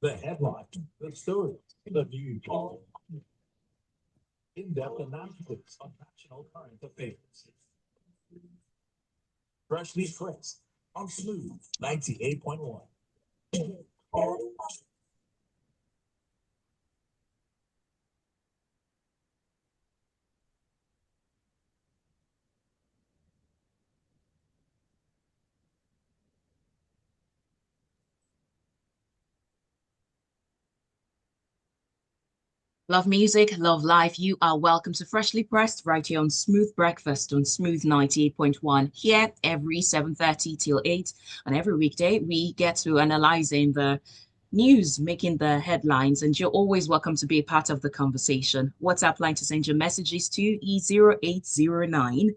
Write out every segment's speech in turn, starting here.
The headline, the story, the news, in-depth analysis on national current affairs. Freshly pressed on Smooth 98.1. Love music, love life. You are welcome to Freshly Pressed right here on Smooth Breakfast on Smooth 98.1. Here every 7:30 till 8. And every weekday we get to analyzing the news, making the headlines, and you're always welcome to be a part of the conversation. WhatsApp line to send your messages to E0809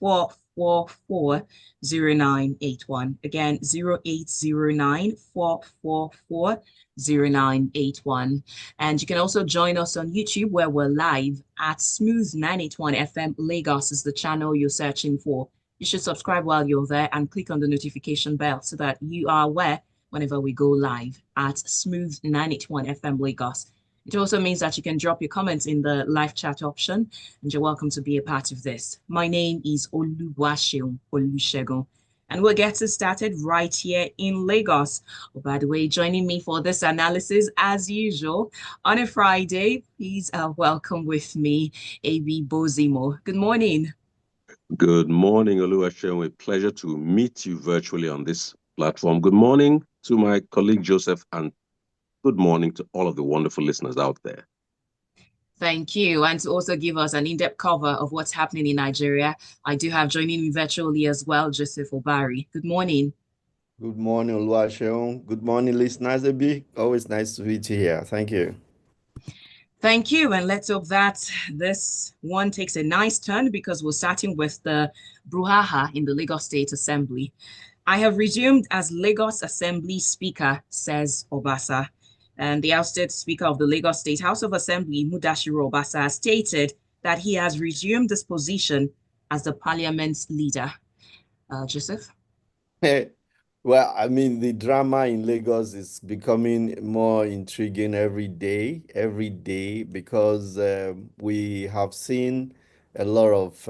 444 0981. Again, 0809 444 0981. And you can also join us on YouTube where we're live at Smooth 981 FM Lagos is the channel you're searching for. You should subscribe while you're there and click on the notification bell so that you are aware whenever we go live at Smooth 981 FM Lagos. It also means that you can drop your comments in the live chat option, and you're welcome to be a part of this. My name is Oluwaseun Olusegun, and we'll get it started right here in Lagos. Oh, by the way, joining me for this analysis, as usual, on a Friday, please welcome with me AB Bozimo. Good morning. Good morning, Oluwaseun. A pleasure to meet you virtually on this platform. Good morning to my colleague Joseph, and good morning to all of the wonderful listeners out there. Thank you. And to also give us an in-depth cover of what's happening in Nigeria, I do have joining me virtually as well, Joseph Obari. Good morning. Good morning, Oluwaseun. Good morning, listeners. Abi. Always nice to meet you here. Thank you. Thank you. And let's hope that this one takes a nice turn because we're starting with the brouhaha in the Lagos State Assembly. I have resumed as Lagos Assembly Speaker, says Obasa. And the ousted Speaker of the Lagos State House of Assembly, Mudashiru Obasa, has stated that he has resumed his position as the Parliament's leader. Joseph? Well, I mean, the drama in Lagos is becoming more intriguing every day, because we have seen a lot of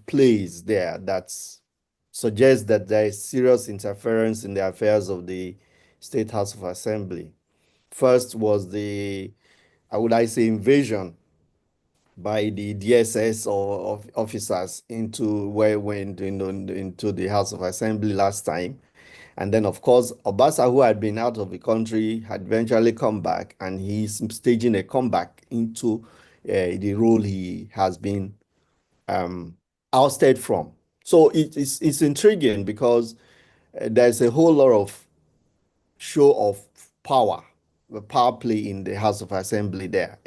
plays there that suggest that there is serious interference in the affairs of the State House of Assembly. First was I say, invasion by the DSS or of officers into where went into the House of Assembly last time. And then, of course, Obasa, who had been out of the country, had eventually come back, and he's staging a comeback into the role he has been ousted from. So it's intriguing because there's a whole lot of show of power, the power play in the House of Assembly there.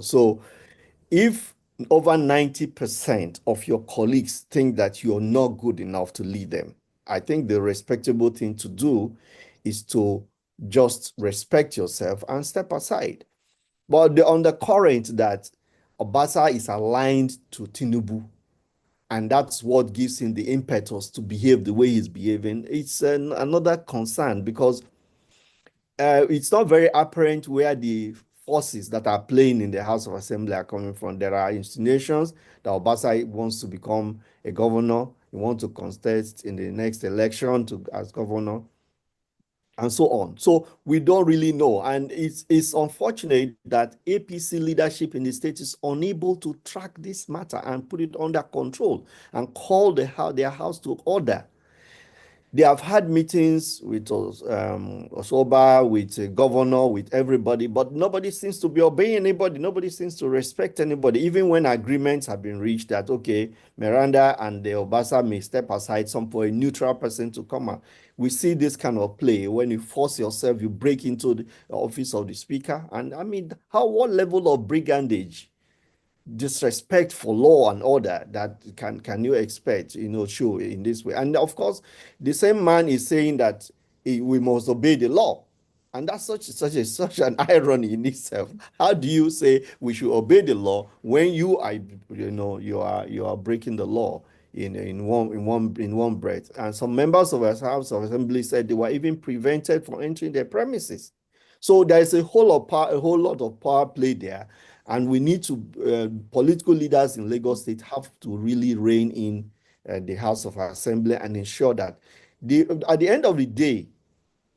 So if over 90% of your colleagues think that you're not good enough to lead them, I think the respectable thing to do is to just respect yourself and step aside. But the undercurrent that Obasa is aligned to Tinubu, and that's what gives him the impetus to behave the way he's behaving, it's another concern, because it's not very apparent where the forces that are playing in the House of Assembly are coming from. There are insinuations that Obasa wants to become a governor. He wants to contest in the next election as governor, and so on. So we don't really know. And it's unfortunate that APC leadership in the state is unable to track this matter and put it under control and call their house to order. They have had meetings with Osoba, with the governor, with everybody, but nobody seems to be obeying anybody. Nobody seems to respect anybody, even when agreements have been reached that, okay, Miranda and the Obasa may step aside some for a neutral person to come out. We see this kind of play when you force yourself, you break into the office of the speaker. And I mean, what level of brigandage, disrespect for law and order that can you expect, show in this way? And of course, the same man is saying that we must obey the law, and that's such an irony in itself. How do you say we should obey the law when you are breaking the law in one breath? And some members of our House of Assembly said they were even prevented from entering their premises. So there is a whole lot of power play there, and we need to political leaders in Lagos State have to really rein in the House of Assembly and ensure that at the end of the day,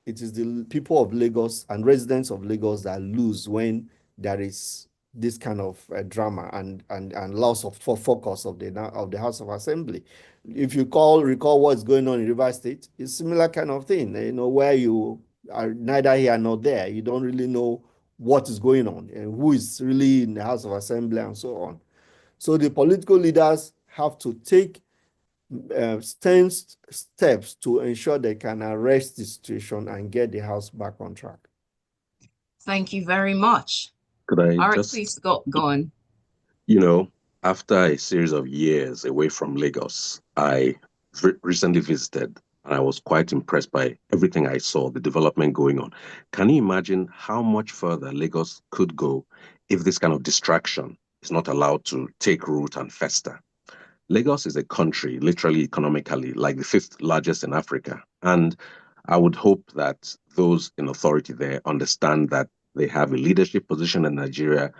it is the people of Lagos and residents of Lagos that lose when there is this kind of drama and loss of focus of the House of Assembly. If you recall what's going on in River State, it's similar kind of thing. Where you are neither here nor there. You don't really know what is going on and who is really in the House of Assembly and so on. So the political leaders have to take steps to ensure they can arrest the situation and get the house back on track. Thank you very much. Could I All right, just, please go on. After a series of years away from Lagos, I recently visited and I was quite impressed by everything I saw, the development going on. Can you imagine how much further Lagos could go if this kind of distraction is not allowed to take root and fester? Lagos is a country, literally economically, like the fifth largest in Africa. And I would hope that those in authority there understand that they have a leadership position in Nigeria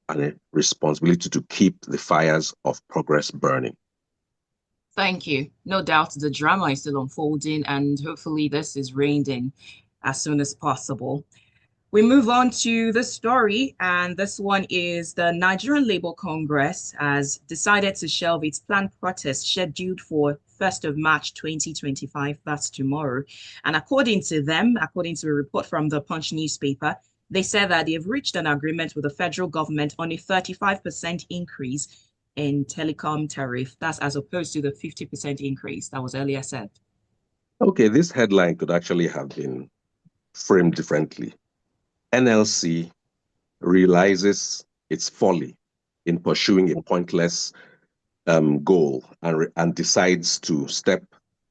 and a responsibility to keep the fires of progress burning. Thank you. No doubt the drama is still unfolding, and hopefully this is reined in as soon as possible. We move on to the story, and this one is the Nigerian Labour Congress has decided to shelve its planned protest scheduled for 1st of March 2025. That's tomorrow. And according to them, according to a report from the Punch newspaper, they said that they have reached an agreement with the federal government on a 35% increase in telecom tariff. That's as opposed to the 50% increase that was earlier said. Okay, this headline could actually have been framed differently. NLC realizes its folly in pursuing a pointless goal and decides to step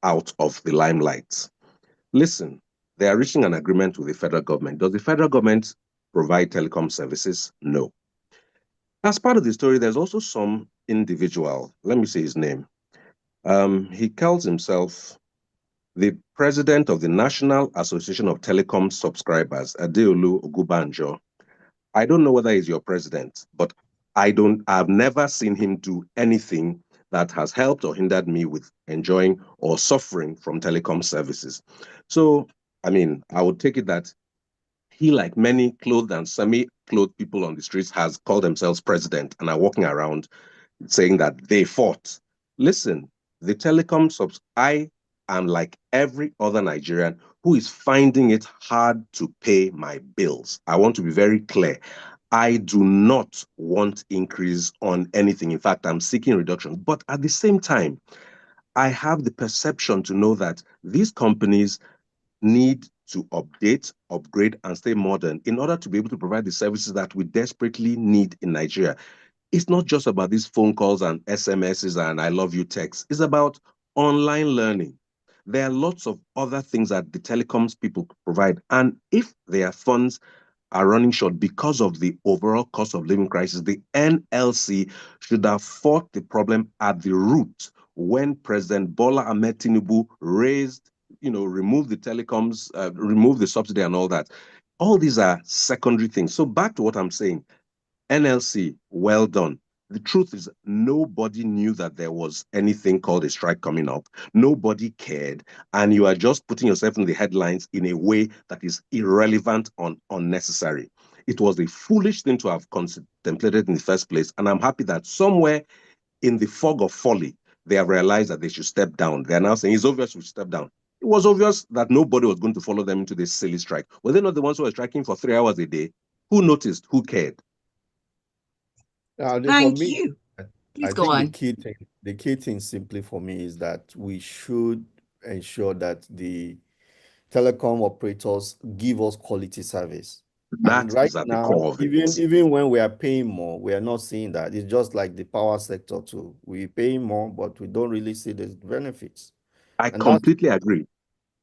out of the limelight. Listen, they are reaching an agreement with the federal government. Does the federal government provide telecom services? No. As part of the story, there's also some individual, let me say his name. He calls himself the president of the National Association of Telecom Subscribers, Adeolu Ogubanjo. I don't know whether he's your president, but I've never seen him do anything that has helped or hindered me with enjoying or suffering from telecom services. So, I would take it that he, like many clothed and semi-clothed people on the streets, has called themselves president and are walking around saying that they fought. Listen, the telecom subs, I am like every other Nigerian who is finding it hard to pay my bills. I want to be very clear. I do not want increase on anything. In fact, I'm seeking reduction. But at the same time, I have the perception to know that these companies need to update, upgrade, and stay modern in order to be able to provide the services that we desperately need in Nigeria. It's not just about these phone calls and SMSs and I love you texts. It's about online learning. There are lots of other things that the telecoms people provide. And if their funds are running short because of the overall cost of living crisis, the NLC should have fought the problem at the root when President Bola Ahmed Tinubu removed the telecoms, removed the subsidy and all that. All these are secondary things. So back to what I'm saying, NLC, well done. The truth is, nobody knew that there was anything called a strike coming up. Nobody cared. And you are just putting yourself in the headlines in a way that is irrelevant and unnecessary. It was a foolish thing to have contemplated in the first place. And I'm happy that somewhere in the fog of folly, they have realized that they should step down. They're now saying it's obvious we should step down. It was obvious that nobody was going to follow them into this silly strike. Were they not the ones who were striking for 3 hours a day? Who noticed? Who cared? For Thank me, you. Please I go think on. the key thing simply for me is that we should ensure that the telecom operators give us quality service. And That right is at the now, core of it. even when we are paying more, we are not seeing that. It's just like the power sector too. We pay more, but we don't really see the benefits. I And that's completely agree.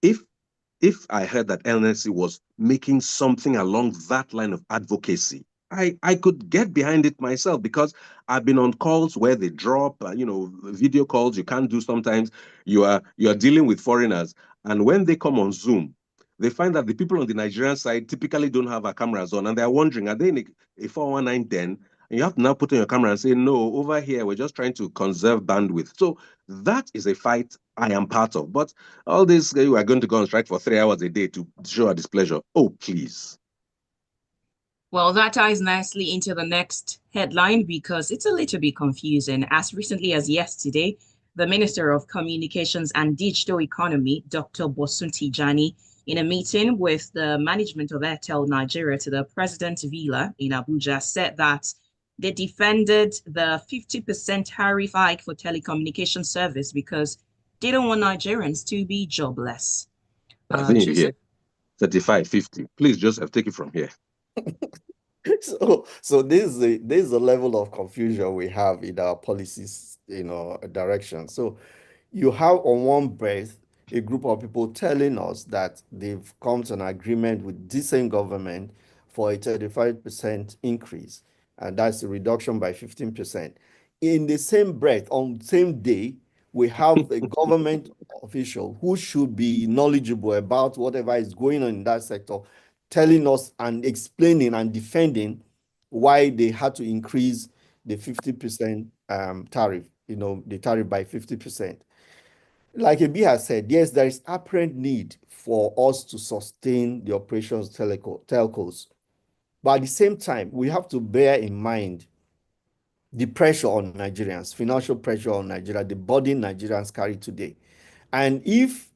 If I heard that NLC was making something along that line of advocacy, I could get behind it myself because I've been on calls where they drop, video calls you can't do sometimes. You are dealing with foreigners, and when they come on Zoom, they find that the people on the Nigerian side typically don't have our cameras on, and they're wondering, are they in a 419 den? And you have to now put on your camera and say, no, over here, we're just trying to conserve bandwidth. So that is a fight I am part of. But all this, we are going to go on strike for 3 hours a day to show our displeasure. Oh, please. Well, that ties nicely into the next headline because it's a little bit confusing. As recently as yesterday, the Minister of Communications and Digital Economy, Dr. Bosun Tijani, in a meeting with the management of Airtel Nigeria to the President's Villa in Abuja, said that they defended the 50% tariff hike for telecommunication service because they don't want Nigerians to be jobless. I think you Joseph? hear 35, 50. Please, Joseph, take it from here. So this is the level of confusion we have in our policies, direction. So you have on one breath a group of people telling us that they've come to an agreement with the same government for a 35% increase, and that's a reduction by 15%. In the same breath, on the same day, we have a government official who should be knowledgeable about whatever is going on in that sector, telling us and explaining and defending why they had to increase the 50% tariff, the tariff by 50%. Like Ebi has said, yes, there is apparent need for us to sustain the operations telcos. But at the same time, we have to bear in mind the pressure on Nigerians, financial pressure on Nigeria, the burden Nigerians carry today. And if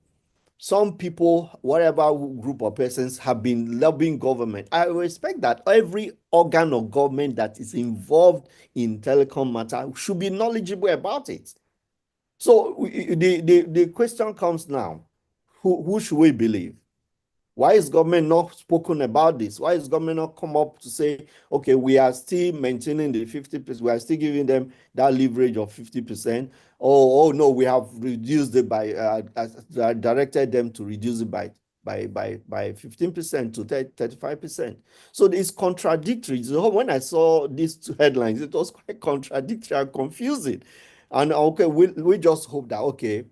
some people, whatever group of persons, have been lobbying government, I expect that every organ of government that is involved in telecom matter should be knowledgeable about it. So the question comes now, who should we believe? Why is government not spoken about this? Why is government not come up to say, okay, we are still maintaining the 50%, we are still giving them that leverage of 50%. Oh no, we have reduced it by, directed them to reduce it by 15% to 35%. So it's contradictory. So when I saw these two headlines, it was quite contradictory and confusing. And okay, we just hope that, okay,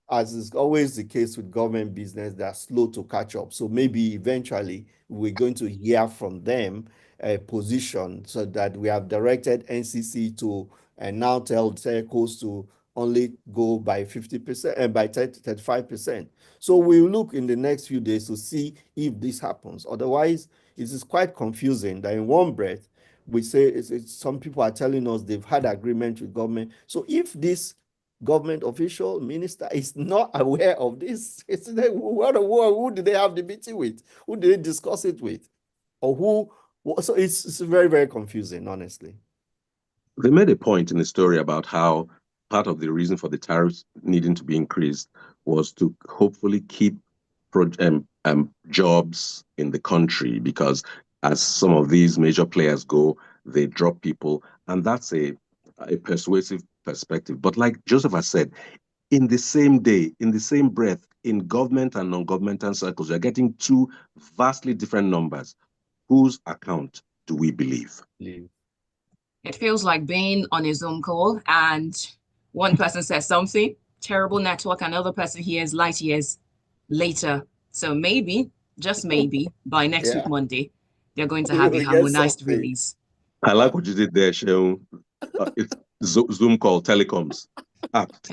as is always the case with government business, they're slow to catch up. So maybe eventually we're going to hear from them a position so that we have directed NCC to and now tell telcos to only go by 50% and by 35%. So we'll look in the next few days to see if this happens. Otherwise, it is quite confusing that in one breath, we say some people are telling us they've had agreement with government. So if this government official, minister is not aware of this, it's like, who did they have the meeting with? Who did they discuss it with? Or who? So it's very, very confusing, honestly. They made a point in the story about how part of the reason for the tariffs needing to be increased was to hopefully keep jobs in the country, because as some of these major players go, they drop people, and that's a persuasive perspective. But like Joseph has said, in the same day, in the same breath, in government and non-governmental circles, you're getting two vastly different numbers. Whose account do we believe? It feels like being on a Zoom call and one person says something, terrible network, another person hears light years later. So maybe, just maybe, by next week, Monday, they're going to have a harmonized release. I like what you did there, Sheon. It's Zoom call, telecoms. Apt.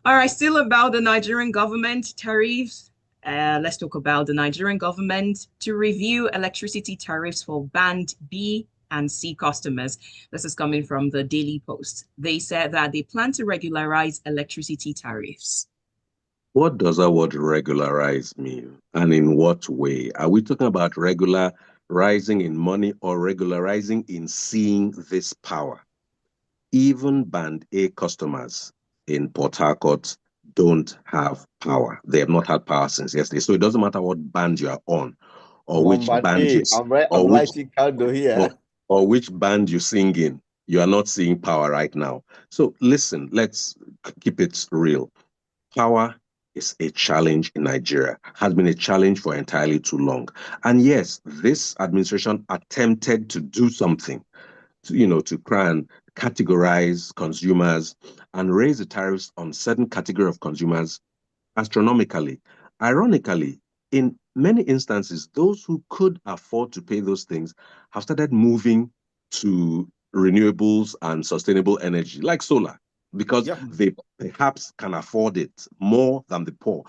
All right, still about the Nigerian government tariffs. Let's talk about the Nigerian government to review electricity tariffs for Band B and C customers. This is coming from the Daily Post. They said that they plan to regularize electricity tariffs. What does that word regularize mean? And in what way? Are we talking about regularizing in money or regularizing in seeing this power? Even Band A customers in Port Harcourt don't have power. They have not had power since yesterday. So it doesn't matter what band you are on, or which band you or which band you sing in. You are not seeing power right now. So listen, let's keep it real. Power is a challenge in Nigeria, has been a challenge for entirely too long. And yes, this administration attempted to do something, to try and categorize consumers and raise the tariffs on certain category of consumers astronomically. Ironically, in many instances, those who could afford to pay those things have started moving to renewables and sustainable energy, like solar, because Yeah. they perhaps can afford it more than the poor.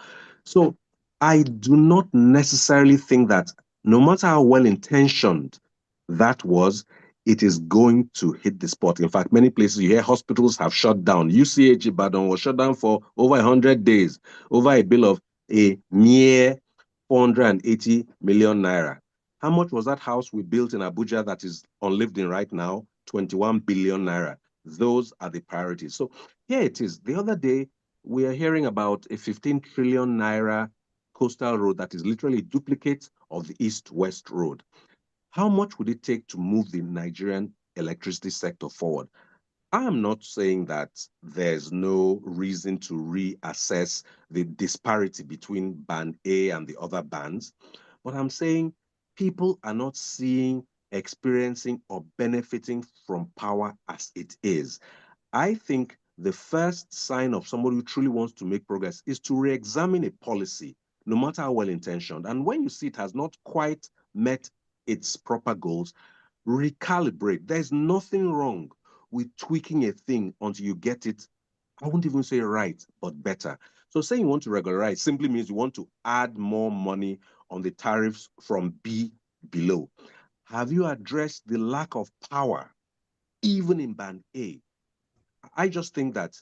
So I do not necessarily think that no matter how well intentioned that was, it is going to hit the spot. In fact, many places you hear hospitals have shut down. UCH Ibadan was shut down for over 100 days over a bill of a mere 480 million naira. How much was that house we built in Abuja that is unlived in right now? 21 billion naira. Those are the priorities. So here it is. The other day, we are hearing about a 15 trillion naira coastal road that is literally a duplicate of the east-west road. How much would it take to move the Nigerian electricity sector forward? I am not saying that there's no reason to reassess the disparity between band A and the other bands, but I'm saying people are not seeing, experiencing, or benefiting from power as it is. I think the first sign of somebody who truly wants to make progress is to re-examine a policy, no matter how well intentioned. And when you see it has not quite met its proper goals, recalibrate. There's nothing wrong with tweaking a thing until you get it, I won't even say right, but better. So saying you want to regularize simply means you want to add more money on the tariffs from B below. Have you addressed the lack of power, even in band A? I just think that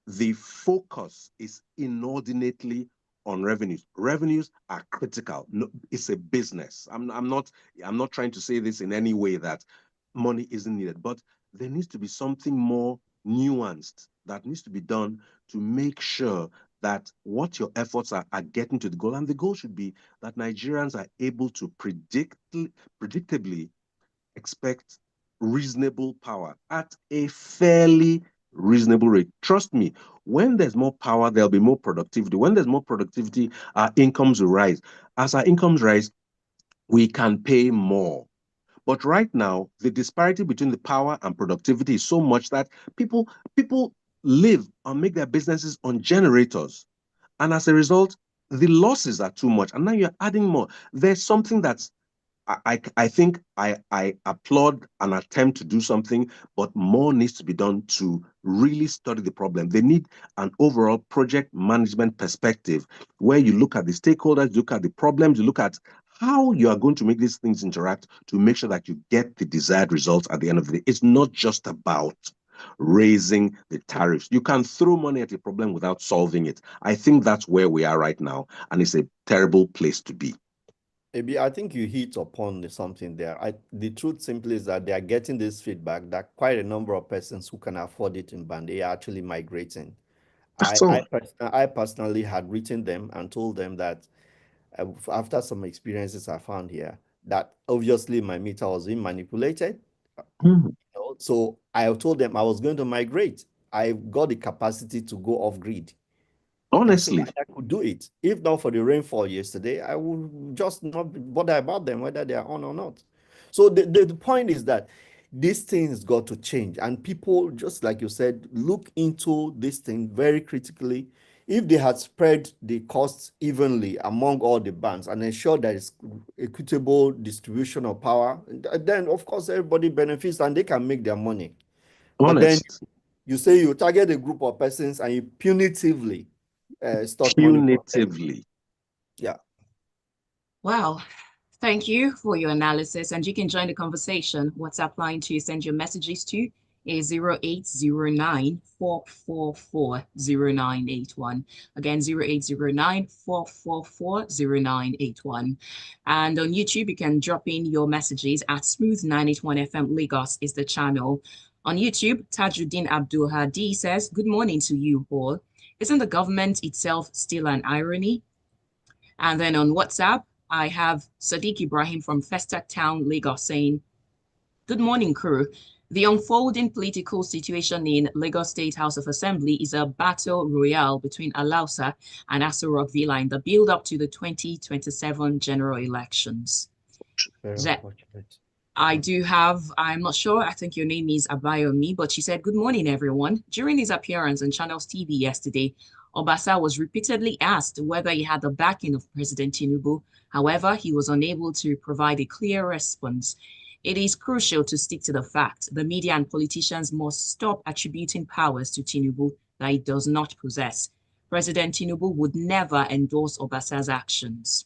the focus is inordinately on revenues. Revenues are critical. No, it's a business. I'm not trying to say this in any way that money isn't needed, but there needs to be something more nuanced that needs to be done to make sure that what your efforts are getting to the goal. And the goal should be that Nigerians are able to predictably expect reasonable power at a fairly reasonable rate. Trust me, when there's more power, there'll be more productivity. When there's more productivity, our incomes will rise. As our incomes rise, we can pay more. But right now, the disparity between the power and productivity is so much that people live and make their businesses on generators. And as a result, the losses are too much. And now you're adding more. There's something that's I think I applaud an attempt to do something, but more needs to be done to really study the problem. They need an overall project management perspective where you look at the stakeholders, look at the problems, you look at how you are going to make these things interact to make sure that you get the desired results at the end of the day. It's not just about raising the tariffs. You can throw money at a problem without solving it. I think that's where we are right now, and it's a terrible place to be. Maybe I think you hit upon something there. The truth simply is that they are getting this feedback that quite a number of persons who can afford it in band are actually migrating. That's all. I personally had written them and told them that after some experiences I found here, that obviously my meter was being manipulated. Mhm. So I told them I was going to migrate. I got the capacity to go off grid. And so Honestly, I could do it. If not for the rainfall yesterday, I would just not bother about them, whether they are on or not. So the point is that these things got to change. And people, just like you said, look into this thing very critically. If they had spread the costs evenly among all the bands and ensure there is equitable distribution of power, then of course everybody benefits and they can make their money. But then honest, you say you target a group of persons and you punitively start money from them. punitively. Yeah. Wow. Thank you for your analysis. And you can join the conversation. WhatsApp line to send your messages to is 0809-444-0981. Again, 0809-444-0981. And on YouTube, you can drop in your messages at Smooth 981 FM Lagos is the channel. On YouTube, Tajuddin Abdul Hadi says, "Good morning to you all. Isn't the government itself still an irony?" And then on WhatsApp, I have Sadiq Ibrahim from Festac Town, Lagos saying, "Good morning, crew. The unfolding political situation in Lagos State House of Assembly is a battle royale between Alausa and Aso Rock Villa in the build-up to the 2027 general elections." Very That unfortunate. I'm not sure, I think your name is Abayomi, but she said, "Good morning, everyone. During his appearance on Channels TV yesterday, Obasa was repeatedly asked whether he had the backing of President Tinubu. However, he was unable to provide a clear response. It is crucial to stick to the fact the media and politicians must stop attributing powers to Tinubu that he does not possess. President Tinubu would never endorse Obasa's actions.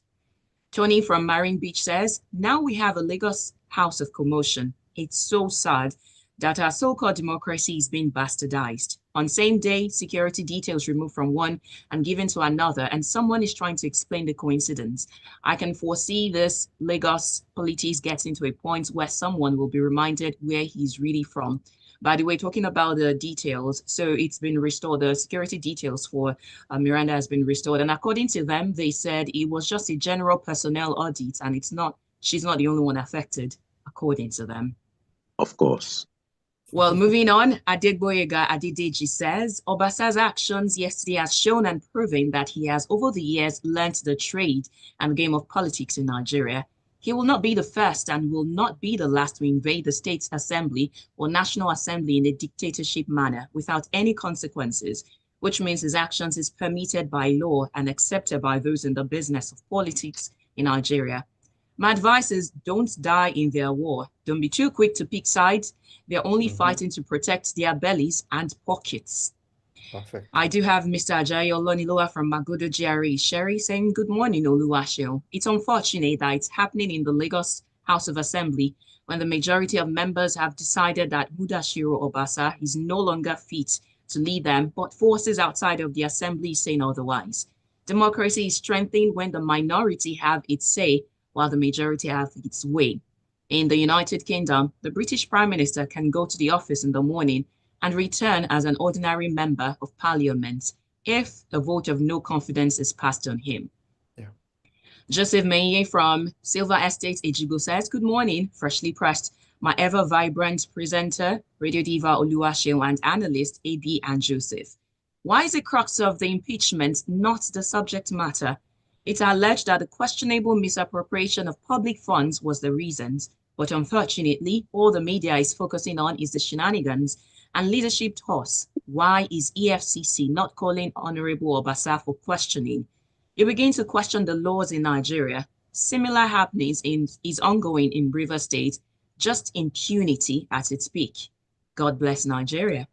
Tony from Marine Beach says, now we have a Lagos house of commotion. It's so sad that our so-called democracy is being bastardized. On same day, security details removed from one and given to another, and someone is trying to explain the coincidence. I can foresee this Lagos politics getting to a point where someone will be reminded where he's really from. By the way, talking about the details, so it's been restored, the security details for Miranda has been restored. And according to them, they said it was just a general personnel audit and she's not the only one affected, according to them. Of course. Well, moving on, Adegboyega Adedeji says, Obasa's actions yesterday has shown and proven that he has over the years learnt the trade and game of politics in Nigeria. He will not be the first and will not be the last to invade the State Assembly or National Assembly in a dictatorship manner without any consequences, which means his actions is permitted by law and accepted by those in the business of politics in Nigeria. My advice is don't die in their war. Don't be too quick to pick sides. They're only fighting to protect their bellies and pockets. Perfect. I do have Mr. Ajayi Oloniloa from Magodo GRE Sherry saying, good morning, Oluwaseun. It's unfortunate that it's happening in the Lagos House of Assembly when the majority of members have decided that Mudashiru Obasa is no longer fit to lead them, but forces outside of the assembly saying otherwise. Democracy is strengthened when the minority have its say while the majority have its way. In the United Kingdom, the British Prime Minister can go to the office in the morning and return as an ordinary member of parliament if a vote of no confidence is passed on him. Yeah. Joseph Menye from Silver Estate Ejigo says, good morning, freshly pressed. My ever vibrant presenter, Radio Diva Oluwaseun, and analyst AB and Joseph. Why is the crux of the impeachment not the subject matter? It's alleged that the questionable misappropriation of public funds was the reasons, but unfortunately, all the media is focusing on is the shenanigans and leadership toss. Why is EFCC not calling Honorable Obasa for questioning? You begin to question the laws in Nigeria. Similar happenings is ongoing in River State, just impunity at its peak. God bless Nigeria.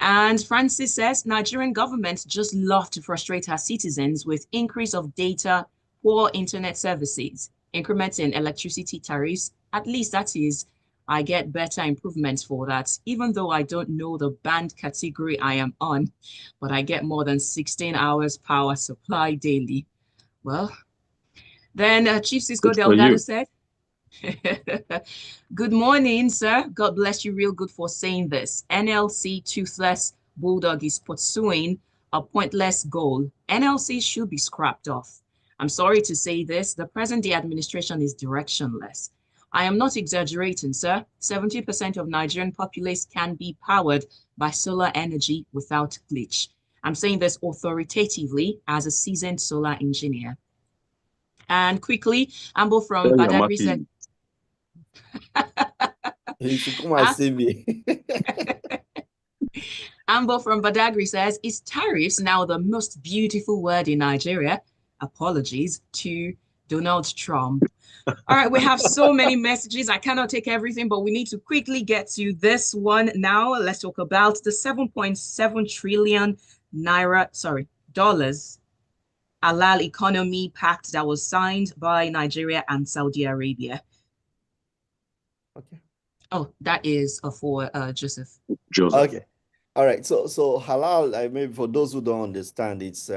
And Francis says, Nigerian government just love to frustrate her citizens with increase of data, poor internet services, increments in electricity tariffs. At least that is, I get better improvements for that, even though I don't know the band category I am on, but I get more than 16 hours power supply daily. Well, then Chief Cisco Delgado said, good morning, sir. God bless you real good for saying this. NLC Toothless Bulldog is pursuing a pointless goal. NLC should be scrapped off. I'm sorry to say this, the present-day administration is directionless. I am not exaggerating, sir. 70% of Nigerian populace can be powered by solar energy without glitch. I'm saying this authoritatively as a seasoned solar engineer. And quickly, Ambo from Badagry said, You should come and see me. Ambo from Badagry says, is tariffs now the most beautiful word in Nigeria? Apologies to Donald Trump. All right, we have so many messages. I cannot take everything, but we need to quickly get to this one now. Let's talk about the 7.7 trillion dollars halal economy pact that was signed by Nigeria and Saudi Arabia. Okay. Oh, that is for Joseph. Joseph. Okay. All right. So halal, maybe for those who don't understand, it's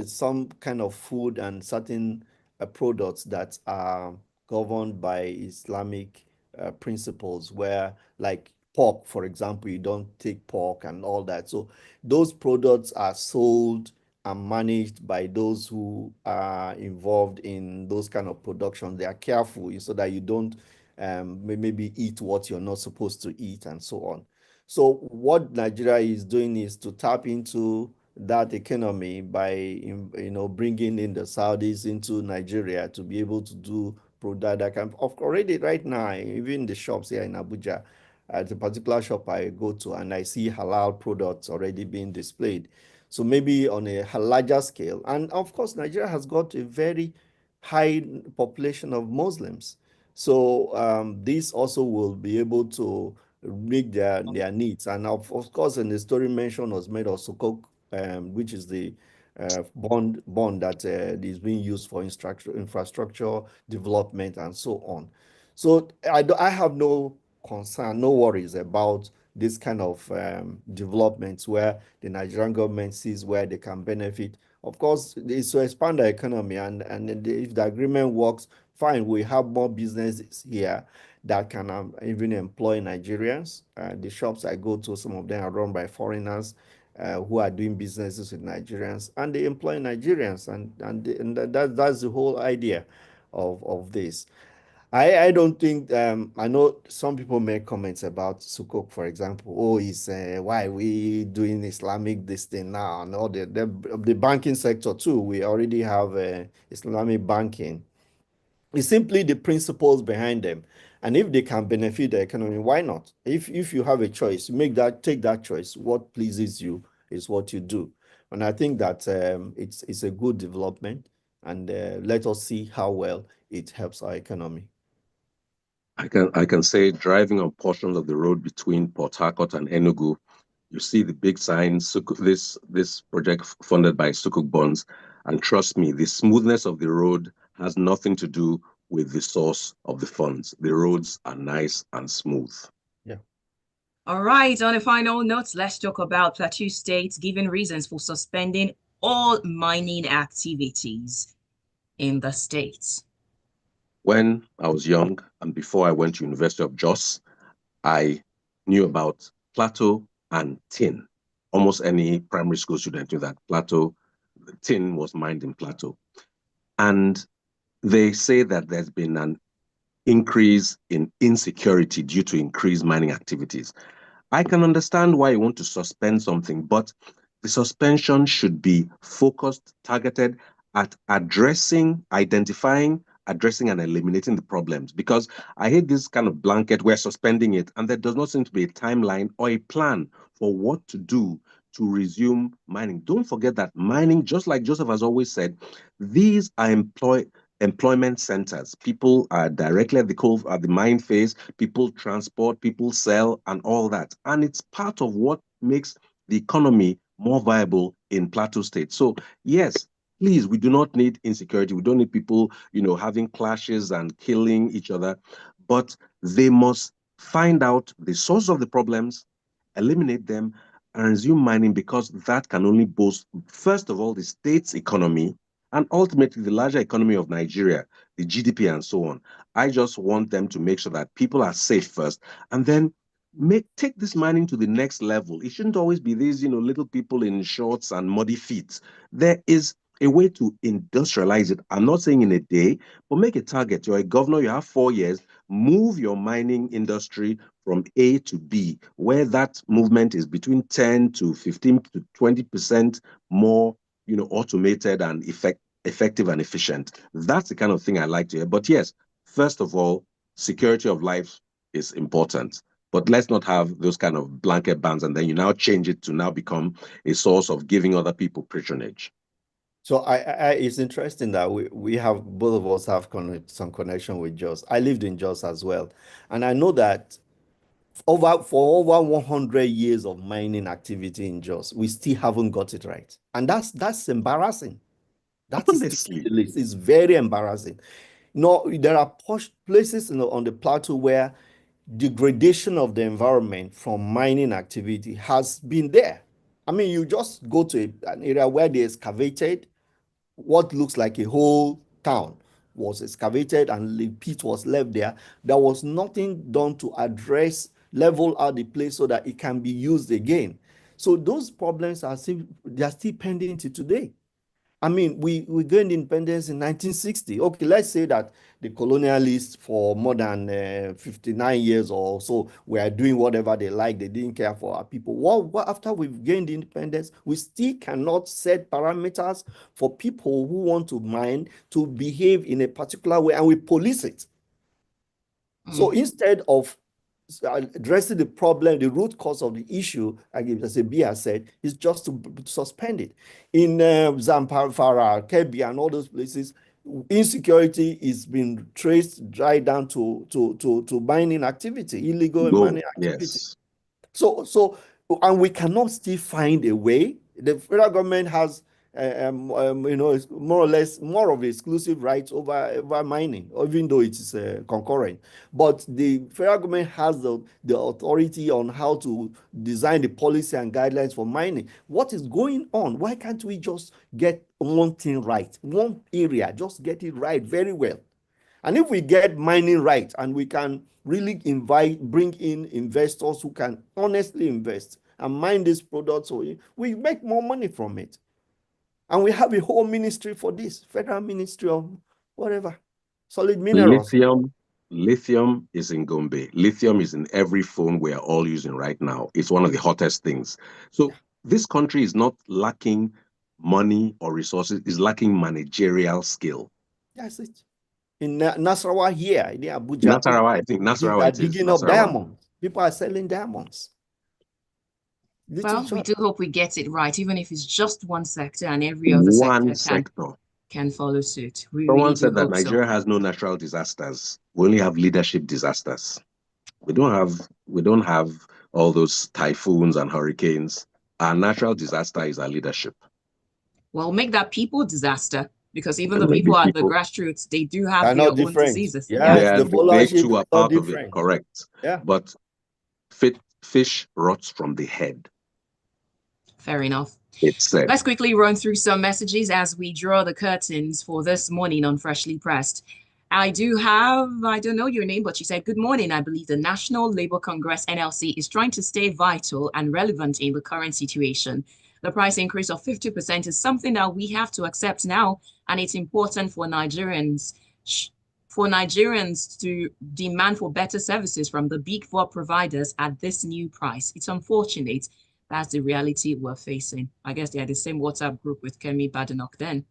some kind of food and certain products that are governed by Islamic principles, where like pork, for example, you don't take pork and all that. So those products are sold and managed by those who are involved in those kind of production. They are careful so that you don't maybe eat what you're not supposed to eat and so on. So what Nigeria is doing is to tap into that economy by bringing in the Saudis into Nigeria to be able to do product that can already right now, even the shops here in Abuja, at a particular shop I go to and I see halal products already being displayed. So maybe on a larger scale. And of course, Nigeria has got a very high population of Muslims. So this also will be able to meet their needs. And of course, in the story mention was made of Sukuk, which is the bond that is being used for infrastructure development and so on. So I have no concern, no worries about this kind of developments where the Nigerian government sees where they can benefit. Of course, it's to expand the economy, and if the agreement works, fine. We have more businesses here that can even employ Nigerians. The shops I go to, some of them are run by foreigners who are doing businesses with Nigerians, and they employ Nigerians, and that's the whole idea of this. I don't think I know some people make comments about Sukuk, for example. Oh, it's why we doing Islamic this thing now, and all the banking sector too. We already have Islamic banking. It's simply the principles behind them, and if they can benefit the economy, why not? If you have a choice, take that choice. What pleases you is what you do, and I think that it's a good development, and let us see how well it helps our economy. I can say driving on portions of the road between Port Harcourt and Enugu, you see the big signs, this project funded by Sukuk Bonds, and trust me, the smoothness of the road has nothing to do with the source of the funds. The roads are nice and smooth. Yeah. All right, on a final note, let's talk about Plateau State giving reasons for suspending all mining activities in the state. When I was young and before I went to University of Jos, I knew about Plateau and tin. Almost any primary school student knew that tin was mined in Plateau. And they say that there's been an increase in insecurity due to increased mining activities. I can understand why you want to suspend something, but the suspension should be focused, targeted at identifying, addressing, and eliminating the problems. Because I hate this kind of blanket, we're suspending it, and there does not seem to be a timeline or a plan for what to do to resume mining. Don't forget that mining, just like Joseph has always said, these are employment centers. People are directly at the mine phase, people transport, people sell, and all that. And it's part of what makes the economy more viable in Plateau State. So, yes, please, we do not need insecurity. We don't need people, having clashes and killing each other. But they must find out the source of the problems, eliminate them, and resume mining, because that can only boost, first of all, the state's economy, and ultimately the larger economy of Nigeria, the GDP and so on. I just want them to make sure that people are safe first, and then take this mining to the next level. It shouldn't always be these, little people in shorts and muddy feet. There is a way to industrialize it. I'm not saying in a day, but make a target. You're a governor, you have 4 years, move your mining industry from A to B, where that movement is between 10 to 15 to 20% more, automated and effective and efficient. That's the kind of thing I like to hear. But yes, first of all, security of life is important. But let's not have those kind of blanket bans, and then you now change it to now become a source of giving other people patronage. So it's interesting that we have, both of us have some connection with Jos. I lived in Jos as well, and I know that for over 100 years of mining activity in Jos, we still haven't got it right, and that's embarrassing. That is Honestly, the list. It's very embarrassing. No, there are posh places on the plateau where degradation of the environment from mining activity has been there. I mean, you just go to an area where they excavated what looks like a whole town was excavated and the pit was left there. There was nothing done to address, level out the place so that it can be used again. So those problems are still pending to today. I mean, we gained independence in 1960. Okay, let's say that the colonialists for more than 59 years or so were doing whatever they like. They didn't care for our people. What after we've gained independence, we still cannot set parameters for people who want to mine to behave in a particular way, and we police it. So instead of addressing the problem, the root cause of the issue, as Abia said, is just to suspend it. In Zamfara, Kebbi, and all those places, insecurity is being traced right down to mining activity, illegal mining activity. Yes. So, and we cannot still find a way. The federal government has, more or less more of exclusive rights over mining, even though it is concurrent. But the federal government has the authority on how to design the policy and guidelines for mining. What is going on? Why can't we just get one thing right? One area, just get it right very well. And if we get mining right and we can really bring in investors who can honestly invest and mine these products, we make more money from it. And we have a whole ministry for this, federal ministry of whatever, solid minerals. Lithium is in Gombe. Lithium is in every phone we are all using right now. It's one of the hottest things. So this country is not lacking money or resources, it's lacking managerial skill. That's it. In Nasarawa here, in Abuja, Nasarawa, I think Nasarawa are it is. digging up diamonds. People are selling diamonds. Well, we do hope we get it right, even if it's just one sector and every other sector can follow suit. Someone said that Nigeria has no natural disasters. We only have leadership disasters. We don't have all those typhoons and hurricanes. Our natural disaster is our leadership. Well, make that people disaster, because even the people at the grassroots, they do have their own diseases. Yeah, they too are part of it, correct. Yeah. But fish rots from the head. Fair enough. It's said. Let's quickly run through some messages as we draw the curtains for this morning on Freshly Pressed. I do have, I don't know your name, but she said, good morning. I believe the National Labour Congress, NLC, is trying to stay vital and relevant in the current situation. The price increase of 50% is something that we have to accept now, and it's important for Nigerians to demand for better services from the big four providers at this new price. It's unfortunate. That's the reality we're facing. I guess they are the same WhatsApp group with Kemi Badenoch then.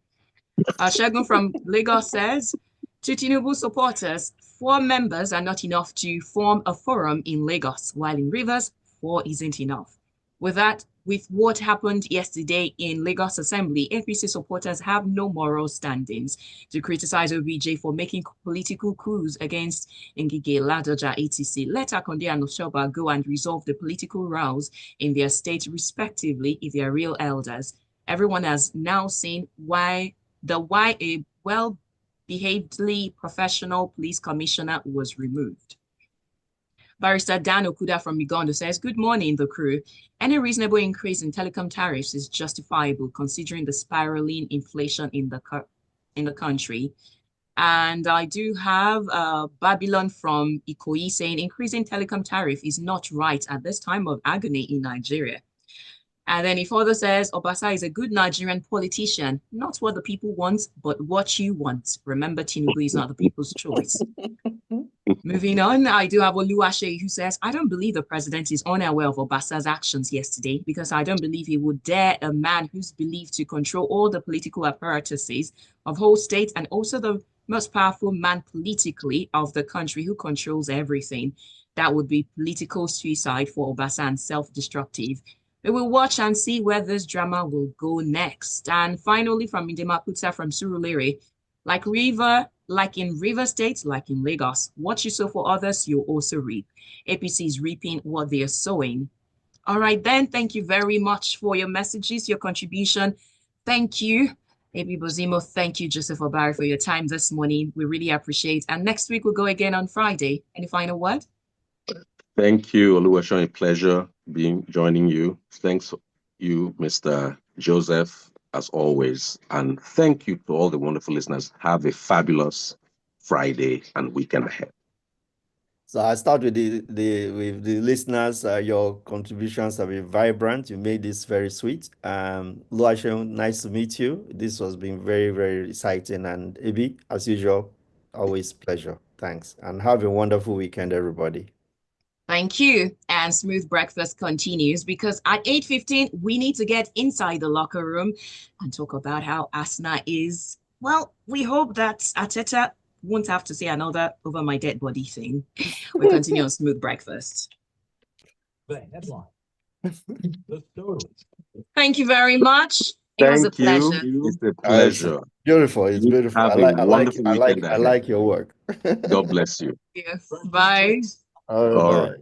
Shegun from Lagos says, to Tinubu supporters, 4 members are not enough to form a forum in Lagos, while in Rivers, 4 isn't enough. With what happened yesterday in Lagos Assembly, APC supporters have no moral standings to criticize OBJ for making political coups against Ngige, Ladoja, etc. Let Akonde and Oshoba go and resolve the political rows in their state respectively if they are real elders. Everyone has now seen why a well-behavedly professional police commissioner was removed. Barrister Dan Okuda from Uganda says, good morning, the crew. Any reasonable increase in telecom tariffs is justifiable considering the spiraling inflation in the country. And I do have Babylon from Ikoyi saying, increasing telecom tariff is not right at this time of agony in Nigeria. And then he further says, Obasa is a good Nigerian politician, not what the people want, but what you want. Remember, Tinubu is not the people's choice. Moving on, I do have Oluwaseun who says, I don't believe the president is unaware of Obasa's actions yesterday because I don't believe he would dare a man who's believed to control all the political apparatuses of whole state and also the most powerful man politically of the country who controls everything. That would be political suicide for Obasa and self-destructive. We will watch and see where this drama will go next. And finally, from Indema Putsa from Surulere, like in River State, like in Lagos, what you sow for others, you also reap. APC is reaping what they are sowing. All right, then, thank you very much for your messages, your contribution. Thank you, AB Bozimo. Thank you, Joseph Obari, for your time this morning. We really appreciate it. And next week, we'll go again on Friday. Any final word? Thank you, Oluwaseun. A pleasure joining you. Thanks you, Mr. Joseph, as always. And thank you to all the wonderful listeners. Have a fabulous Friday and weekend ahead. So I start with the listeners. Your contributions have been vibrant. You made this very sweet. Oluwaseun, nice to meet you. This has been very, very exciting. And Ibi, as usual, always pleasure. Thanks. And have a wonderful weekend, everybody. Thank you. And Smooth Breakfast continues because at 8:15, we need to get inside the locker room and talk about how Arsenal is. Well, we hope that Arteta won't have to say another over my dead body thing. We continue on Smooth Breakfast. The headline. The story. Thank you very much. It was a Thank you. pleasure. It's a pleasure. Beautiful. It's You beautiful. have a wonderful weekend I ahead. like your work. God bless you. Yes. Bye. All All right. right.